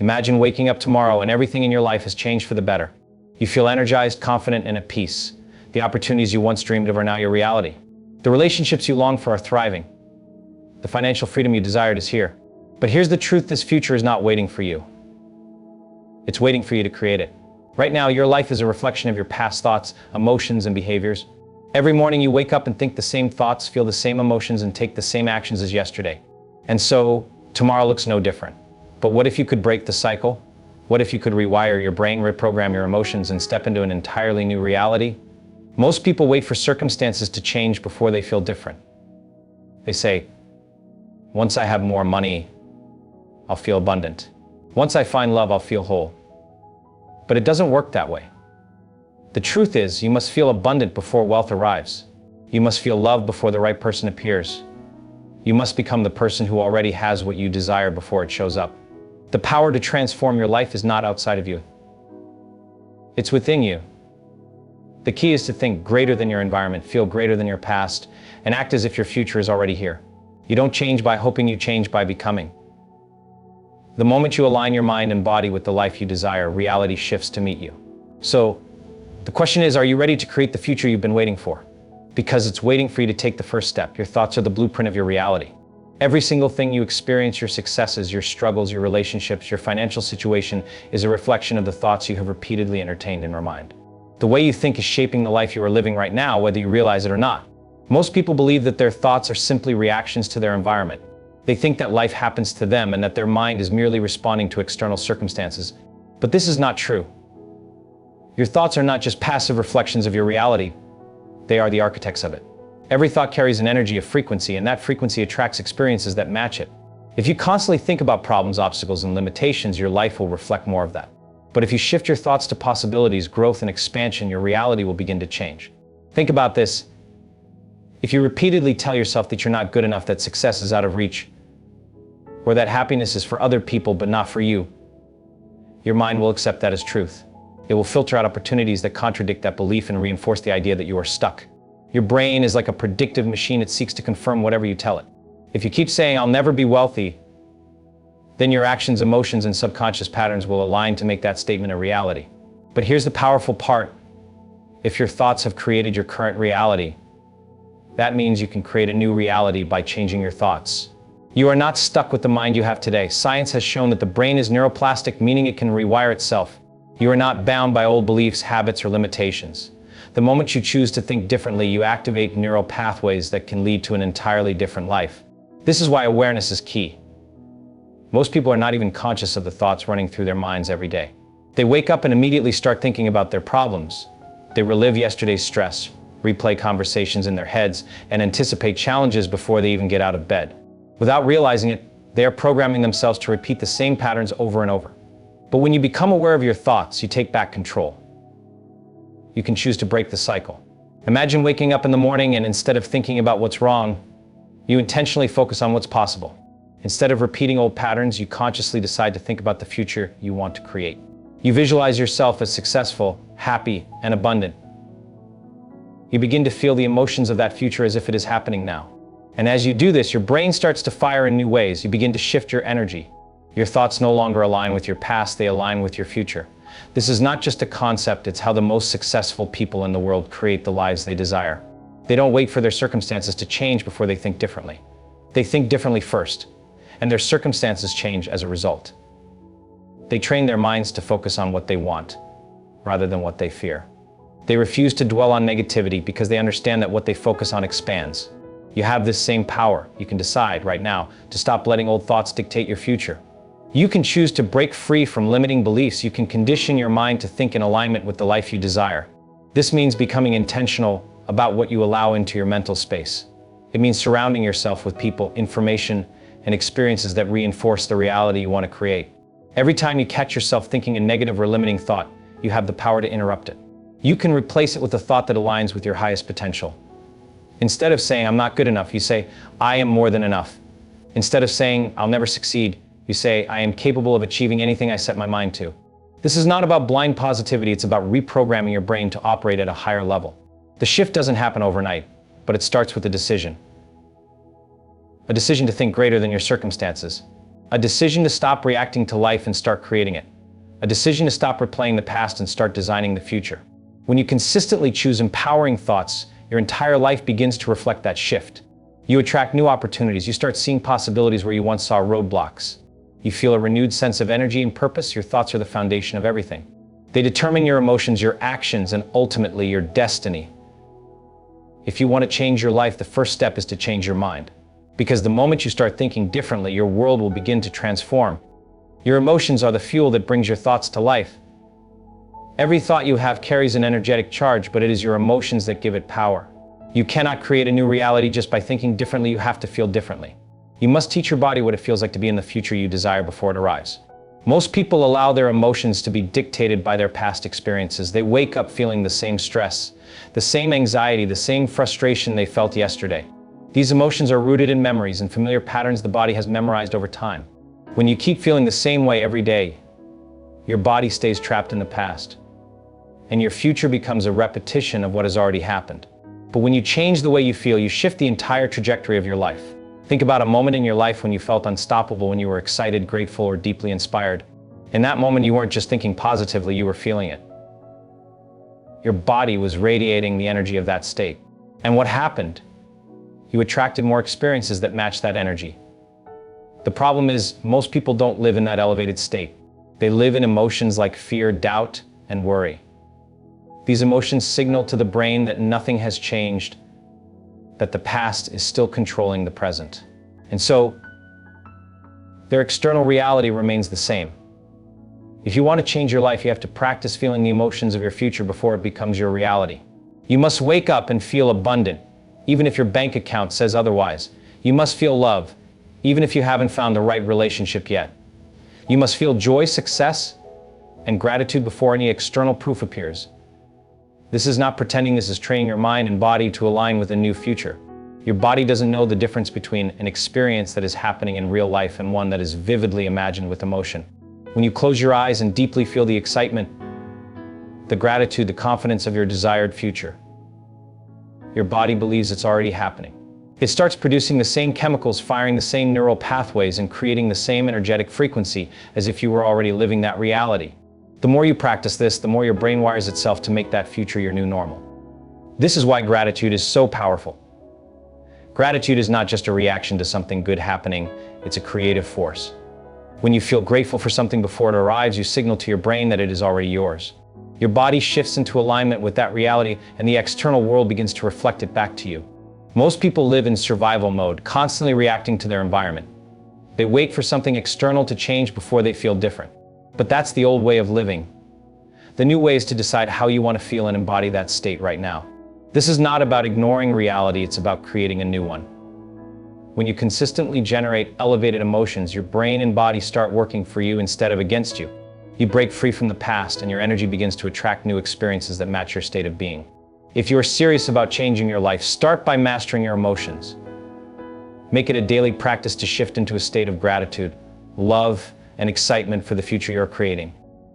Imagine waking up tomorrow and everything in your life has changed for the better. You feel energized, confident, and at peace. The opportunities you once dreamed of are now your reality. The relationships you long for are thriving. The financial freedom you desired is here. But here's the truth: this future is not waiting for you. It's waiting for you to create it. Right now, your life is a reflection of your past thoughts, emotions, and behaviors. Every morning you wake up and think the same thoughts, feel the same emotions, and take the same actions as yesterday. And so, tomorrow looks no different. But what if you could break the cycle? What if you could rewire your brain, reprogram your emotions, and step into an entirely new reality? Most people wait for circumstances to change before they feel different. They say, once I have more money, I'll feel abundant. Once I find love, I'll feel whole. But it doesn't work that way. The truth is, you must feel abundant before wealth arrives. You must feel love before the right person appears. You must become the person who already has what you desire before it shows up. The power to transform your life is not outside of you. It's within you. The key is to think greater than your environment, feel greater than your past, and act as if your future is already here. You don't change by hoping, you change by becoming. The moment you align your mind and body with the life you desire, reality shifts to meet you. So, the question is, are you ready to create the future you've been waiting for? Because it's waiting for you to take the first step. Your thoughts are the blueprint of your reality. Every single thing you experience, your successes, your struggles, your relationships, your financial situation, is a reflection of the thoughts you have repeatedly entertained in your mind. The way you think is shaping the life you are living right now, whether you realize it or not. Most people believe that their thoughts are simply reactions to their environment. They think that life happens to them and that their mind is merely responding to external circumstances. But this is not true. Your thoughts are not just passive reflections of your reality. They are the architects of it. Every thought carries an energy, a frequency, and that frequency attracts experiences that match it. If you constantly think about problems, obstacles, and limitations, your life will reflect more of that. But if you shift your thoughts to possibilities, growth, and expansion, your reality will begin to change. Think about this. If you repeatedly tell yourself that you're not good enough, that success is out of reach, or that happiness is for other people but not for you, your mind will accept that as truth. It will filter out opportunities that contradict that belief and reinforce the idea that you are stuck. Your brain is like a predictive machine. It seeks to confirm whatever you tell it. If you keep saying, "I'll never be wealthy," then your actions, emotions, and subconscious patterns will align to make that statement a reality. But here's the powerful part. If your thoughts have created your current reality, that means you can create a new reality by changing your thoughts. You are not stuck with the mind you have today. Science has shown that the brain is neuroplastic, meaning it can rewire itself. You are not bound by old beliefs, habits, or limitations. The moment you choose to think differently, you activate neural pathways that can lead to an entirely different life. This is why awareness is key. Most people are not even conscious of the thoughts running through their minds every day. They wake up and immediately start thinking about their problems. They relive yesterday's stress, replay conversations in their heads, and anticipate challenges before they even get out of bed. Without realizing it, they are programming themselves to repeat the same patterns over and over. But when you become aware of your thoughts, you take back control. You can choose to break the cycle. Imagine waking up in the morning and instead of thinking about what's wrong, you intentionally focus on what's possible. Instead of repeating old patterns, you consciously decide to think about the future you want to create. You visualize yourself as successful, happy, and abundant. You begin to feel the emotions of that future as if it is happening now. And as you do this, your brain starts to fire in new ways. You begin to shift your energy. Your thoughts no longer align with your past, they align with your future. This is not just a concept, it's how the most successful people in the world create the lives they desire. They don't wait for their circumstances to change before they think differently. They think differently first, and their circumstances change as a result. They train their minds to focus on what they want, rather than what they fear. They refuse to dwell on negativity because they understand that what they focus on expands. You have this same power. You can decide right now to stop letting old thoughts dictate your future. You can choose to break free from limiting beliefs. You can condition your mind to think in alignment with the life you desire. This means becoming intentional about what you allow into your mental space. It means surrounding yourself with people, information, and experiences that reinforce the reality you want to create. Every time you catch yourself thinking a negative or limiting thought, you have the power to interrupt it. You can replace it with a thought that aligns with your highest potential. Instead of saying, "I'm not good enough," you say, "I am more than enough." Instead of saying, "I'll never succeed," you say, "I am capable of achieving anything I set my mind to." This is not about blind positivity, it's about reprogramming your brain to operate at a higher level. The shift doesn't happen overnight, but it starts with a decision. A decision to think greater than your circumstances. A decision to stop reacting to life and start creating it. A decision to stop replaying the past and start designing the future. When you consistently choose empowering thoughts, your entire life begins to reflect that shift. You attract new opportunities. You start seeing possibilities where you once saw roadblocks. You feel a renewed sense of energy and purpose. Your thoughts are the foundation of everything. They determine your emotions, your actions, and ultimately your destiny. If you want to change your life, the first step is to change your mind. Because the moment you start thinking differently, your world will begin to transform. Your emotions are the fuel that brings your thoughts to life. Every thought you have carries an energetic charge, but it is your emotions that give it power. You cannot create a new reality just by thinking differently. You have to feel differently. You must teach your body what it feels like to be in the future you desire before it arrives. Most people allow their emotions to be dictated by their past experiences. They wake up feeling the same stress, the same anxiety, the same frustration they felt yesterday. These emotions are rooted in memories and familiar patterns the body has memorized over time. When you keep feeling the same way every day, your body stays trapped in the past, and your future becomes a repetition of what has already happened. But when you change the way you feel, you shift the entire trajectory of your life. Think about a moment in your life when you felt unstoppable, when you were excited, grateful, or deeply inspired. In that moment, you weren't just thinking positively, you were feeling it. Your body was radiating the energy of that state. And what happened? You attracted more experiences that matched that energy. The problem is, most people don't live in that elevated state. They live in emotions like fear, doubt, and worry. These emotions signal to the brain that nothing has changed, that the past is still controlling the present. And so, their external reality remains the same. If you want to change your life, you have to practice feeling the emotions of your future before it becomes your reality. You must wake up and feel abundant, even if your bank account says otherwise. You must feel love, even if you haven't found the right relationship yet. You must feel joy, success, and gratitude before any external proof appears. This is not pretending, this is training your mind and body to align with a new future. Your body doesn't know the difference between an experience that is happening in real life and one that is vividly imagined with emotion. When you close your eyes and deeply feel the excitement, the gratitude, the confidence of your desired future, your body believes it's already happening. It starts producing the same chemicals, firing the same neural pathways, and creating the same energetic frequency as if you were already living that reality. The more you practice this, the more your brain wires itself to make that future your new normal. This is why gratitude is so powerful. Gratitude is not just a reaction to something good happening, it's a creative force. When you feel grateful for something before it arrives, you signal to your brain that it is already yours. Your body shifts into alignment with that reality, and the external world begins to reflect it back to you. Most people live in survival mode, constantly reacting to their environment. They wait for something external to change before they feel different. But that's the old way of living. The new way is to decide how you want to feel and embody that state right now. This is not about ignoring reality, it's about creating a new one. When you consistently generate elevated emotions, your brain and body start working for you instead of against you. You break free from the past and your energy begins to attract new experiences that match your state of being. If you are serious about changing your life, start by mastering your emotions. Make it a daily practice to shift into a state of gratitude, love, and excitement for the future you're creating.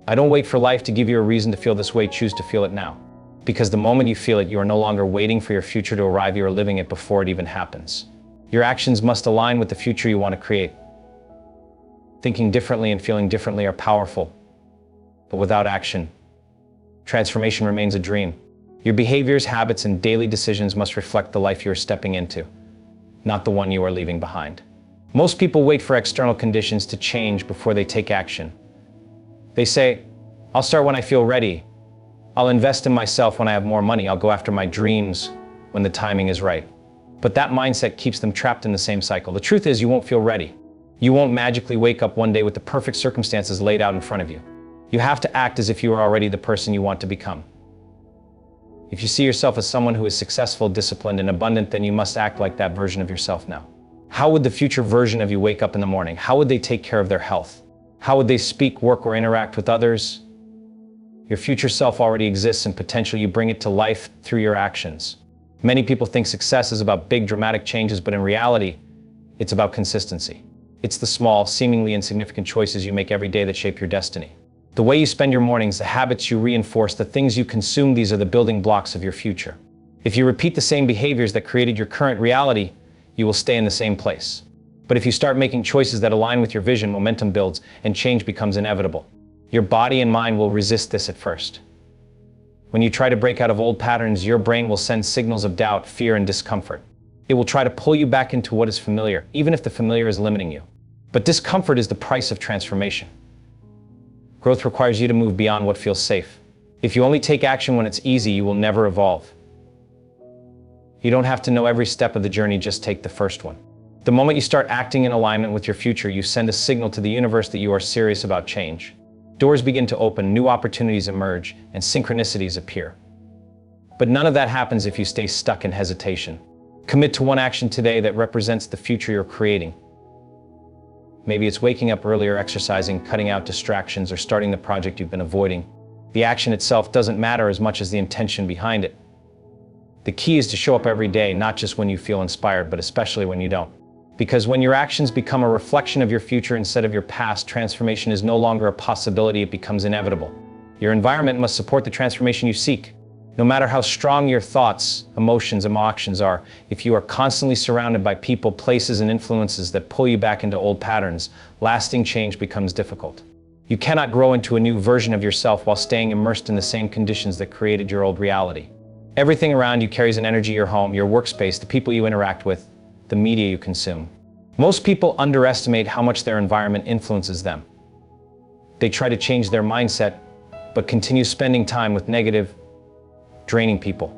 I don't wait for life to give you a reason to feel this way, choose to feel it now. Because the moment you feel it, you are no longer waiting for your future to arrive, you are living it before it even happens. Your actions must align with the future you want to create. Thinking differently and feeling differently are powerful, but without action, transformation remains a dream. Your behaviors, habits, and daily decisions must reflect the life you are stepping into, not the one you are leaving behind. Most people wait for external conditions to change before they take action. They say, I'll start when I feel ready. I'll invest in myself when I have more money. I'll go after my dreams when the timing is right. But that mindset keeps them trapped in the same cycle. The truth is, you won't feel ready. You won't magically wake up one day with the perfect circumstances laid out in front of you. You have to act as if you are already the person you want to become. If you see yourself as someone who is successful, disciplined, and abundant, then you must act like that version of yourself now. How would the future version of you wake up in the morning? How would they take care of their health? How would they speak, work, or interact with others? Your future self already exists, and potential, you bring it to life through your actions. Many people think success is about big, dramatic changes, but in reality, it's about consistency. It's the small, seemingly insignificant choices you make every day that shape your destiny. The way you spend your mornings, the habits you reinforce, the things you consume, these are the building blocks of your future. If you repeat the same behaviors that created your current reality, you will stay in the same place. But if you start making choices that align with your vision, momentum builds and change becomes inevitable. Your body and mind will resist this at first. When you try to break out of old patterns, your brain will send signals of doubt, fear, and discomfort. It will try to pull you back into what is familiar, even if the familiar is limiting you. But discomfort is the price of transformation. Growth requires you to move beyond what feels safe. If you only take action when it's easy, you will never evolve. You don't have to know every step of the journey, just take the first one. The moment you start acting in alignment with your future, you send a signal to the universe that you are serious about change. Doors begin to open, new opportunities emerge, and synchronicities appear. But none of that happens if you stay stuck in hesitation. Commit to one action today that represents the future you're creating. Maybe it's waking up earlier, exercising, cutting out distractions, or starting the project you've been avoiding. The action itself doesn't matter as much as the intention behind it. The key is to show up every day, not just when you feel inspired, but especially when you don't. Because when your actions become a reflection of your future instead of your past, transformation is no longer a possibility, it becomes inevitable. Your environment must support the transformation you seek. No matter how strong your thoughts, emotions, and actions are, if you are constantly surrounded by people, places, and influences that pull you back into old patterns, lasting change becomes difficult. You cannot grow into a new version of yourself while staying immersed in the same conditions that created your old reality. Everything around you carries an energy: your home, your workspace, the people you interact with, the media you consume. Most people underestimate how much their environment influences them. They try to change their mindset, but continue spending time with negative, draining people.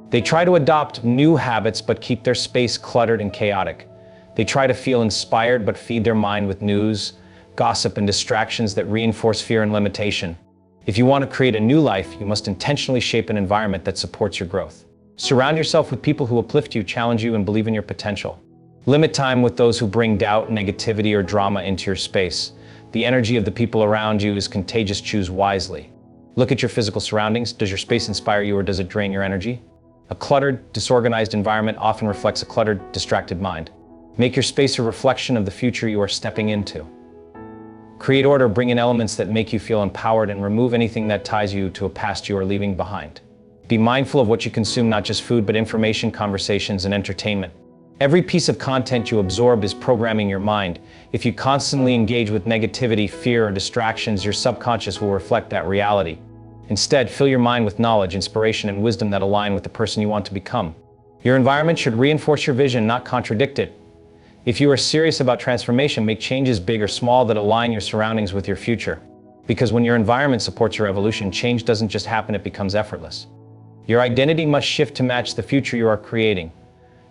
They try to adopt new habits, but keep their space cluttered and chaotic. They try to feel inspired, but feed their mind with news, gossip, and distractions that reinforce fear and limitation. If you want to create a new life, you must intentionally shape an environment that supports your growth. Surround yourself with people who uplift you, challenge you, and believe in your potential. Limit time with those who bring doubt, negativity, or drama into your space. The energy of the people around you is contagious. Choose wisely. Look at your physical surroundings. Does your space inspire you, or does it drain your energy? A cluttered, disorganized environment often reflects a cluttered, distracted mind. Make your space a reflection of the future you are stepping into. Create order, bring in elements that make you feel empowered, and remove anything that ties you to a past you are leaving behind. Be mindful of what you consume, not just food, but information, conversations, and entertainment. Every piece of content you absorb is programming your mind. If you constantly engage with negativity, fear, or distractions, your subconscious will reflect that reality. Instead, fill your mind with knowledge, inspiration, and wisdom that align with the person you want to become. Your environment should reinforce your vision, not contradict it. If you are serious about transformation, make changes, big or small, that align your surroundings with your future. Because when your environment supports your evolution, change doesn't just happen, it becomes effortless. Your identity must shift to match the future you are creating.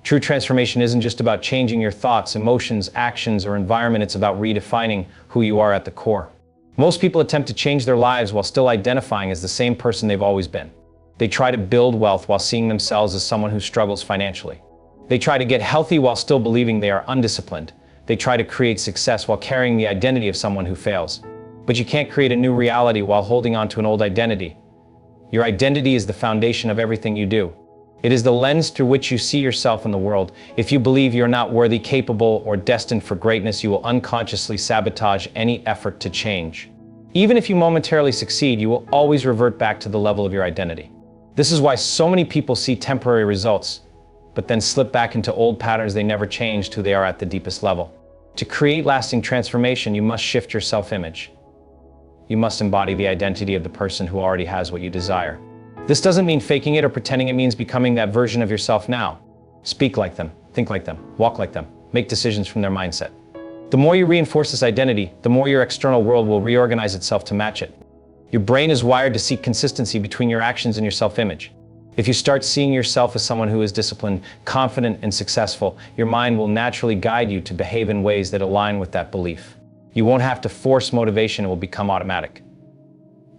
True transformation isn't just about changing your thoughts, emotions, actions, or environment. It's about redefining who you are at the core. Most people attempt to change their lives while still identifying as the same person they've always been. They try to build wealth while seeing themselves as someone who struggles financially. They try to get healthy while still believing they are undisciplined. They try to create success while carrying the identity of someone who fails. But you can't create a new reality while holding on to an old identity. Your identity is the foundation of everything you do. It is the lens through which you see yourself in the world. If you believe you're not worthy, capable, or destined for greatness, you will unconsciously sabotage any effort to change. Even if you momentarily succeed, you will always revert back to the level of your identity. This is why so many people see temporary results, but then slip back into old patterns. They never changed who they are at the deepest level. To create lasting transformation, you must shift your self-image. You must embody the identity of the person who already has what you desire. This doesn't mean faking it or pretending. It means becoming that version of yourself now. Speak like them, think like them, walk like them, make decisions from their mindset. The more you reinforce this identity, the more your external world will reorganize itself to match it. Your brain is wired to seek consistency between your actions and your self-image. If you start seeing yourself as someone who is disciplined, confident, and successful, your mind will naturally guide you to behave in ways that align with that belief. You won't have to force motivation, it will become automatic.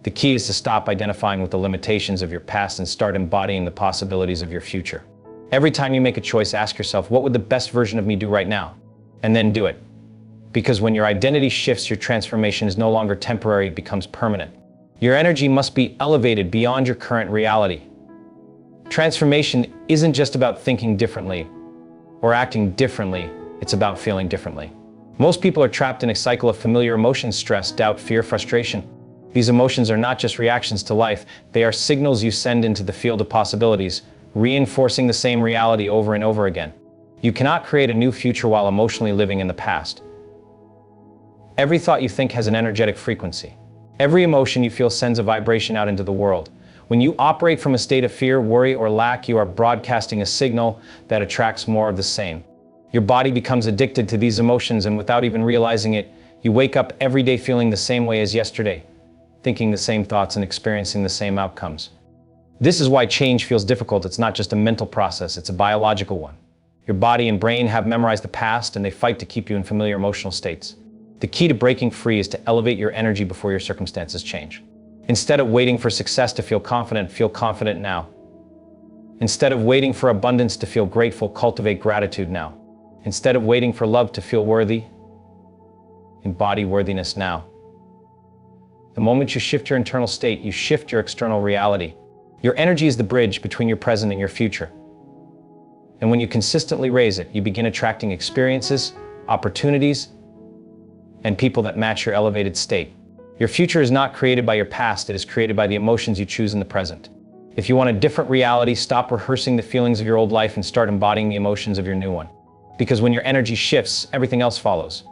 The key is to stop identifying with the limitations of your past and start embodying the possibilities of your future. Every time you make a choice, ask yourself, what would the best version of me do right now? And then do it. Because when your identity shifts, your transformation is no longer temporary, it becomes permanent. Your energy must be elevated beyond your current reality. Transformation isn't just about thinking differently or acting differently, it's about feeling differently. Most people are trapped in a cycle of familiar emotions: stress, doubt, fear, frustration. These emotions are not just reactions to life, they are signals you send into the field of possibilities, reinforcing the same reality over and over again. You cannot create a new future while emotionally living in the past. Every thought you think has an energetic frequency. Every emotion you feel sends a vibration out into the world. When you operate from a state of fear, worry, or lack, you are broadcasting a signal that attracts more of the same. Your body becomes addicted to these emotions, and without even realizing it, you wake up every day feeling the same way as yesterday, thinking the same thoughts and experiencing the same outcomes. This is why change feels difficult. It's not just a mental process, it's a biological one. Your body and brain have memorized the past, and they fight to keep you in familiar emotional states. The key to breaking free is to elevate your energy before your circumstances change. Instead of waiting for success to feel confident now. Instead of waiting for abundance to feel grateful, cultivate gratitude now. Instead of waiting for love to feel worthy, embody worthiness now. The moment you shift your internal state, you shift your external reality. Your energy is the bridge between your present and your future. And when you consistently raise it, you begin attracting experiences, opportunities, and people that match your elevated state. Your future is not created by your past, it is created by the emotions you choose in the present. If you want a different reality, stop rehearsing the feelings of your old life and start embodying the emotions of your new one. Because when your energy shifts, everything else follows.